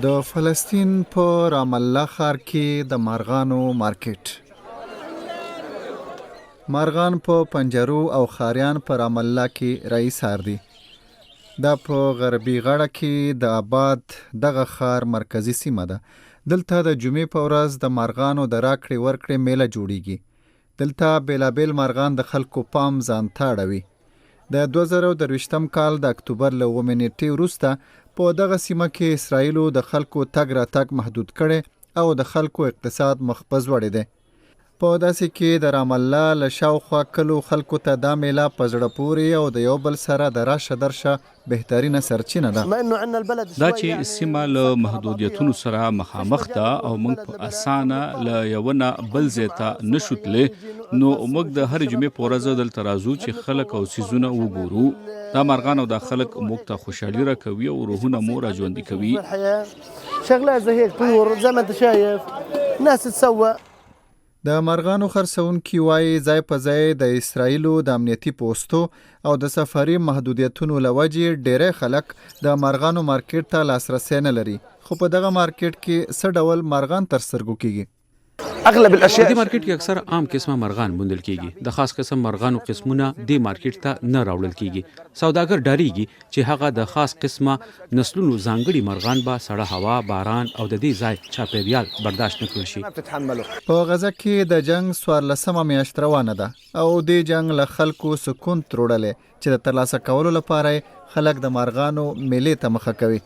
د فلسطین په رام الله ښار کې د مارغانو مارکیټ. مارغان په پنجرو او خاریان په رام الله کې رئیسار دي. دا په غربي غاړه کې د آباد دغه ښار مرکزی سیمه ده. دلته د جمعې په ورځ د مارغانو د راکړې ورکړې میله جوړیږي. دلته بیلابیل مارغان د خلکو پام ځان ته اړوي. د 2023 کال د اکتوبر له 9 نیټې وروسته په دغه سیمه کې اسرائیلو د خلکو تګ راتګ محدود کړي او د خلکو اقتصاد مخ په ځوړی دی. په داسې کې د رام الله له شاوخوا کلو خلکو ته دا میله په زړه پورې او د یو بل سره د راشه درشه بهترینه سرچینه ده. دا چې سیمه له محدودیتونو سره مخامخ ده او موږ په اسانه له یو نه بل ځای ته نشو تللی، نو موږ د هر جمعې په ورځ دلته راځو چې خلک او څیزونه وګورو. دا مارغان او دا خلک موږ ته خوشحالي راکوي او روحونه مو راژوندي کوي. شغلات زي هيك طيور زي ما انت شايف ناس تسوى. د مارغانو خرڅونکي وایي ځای په ځای د اسرائیلو د امنیتي پوستو او د سفري محدودیتونو له وجې ډېری خلک د مارغانو مارکیټ ته لاسرسی نه لري. خو په دغه مارکیټ کې څه ډول مارغان تر سترګو کیږي؟ اغلب الاشیاء د مارکیټ کې اکثر عام قسمه مرغان موندل کیږي. د خاص قسم مرغانو قسمونه د مارکیټ ته نه راوړل کیږي. سوداګر ډاریږي چې هغه د خاص قسمه نسلونو ځانګړي مرغان به سړه هوا، باران او د دې ځای چاپیریال برداشت نه کړي شي. په غزه کې د جنگ 14مه میاشت روانه ده او د جنگ له خلکو سکون تروړلې چې د ترلاسه کولو لپاره خلک د مارغانو میلې ته مخه کوي.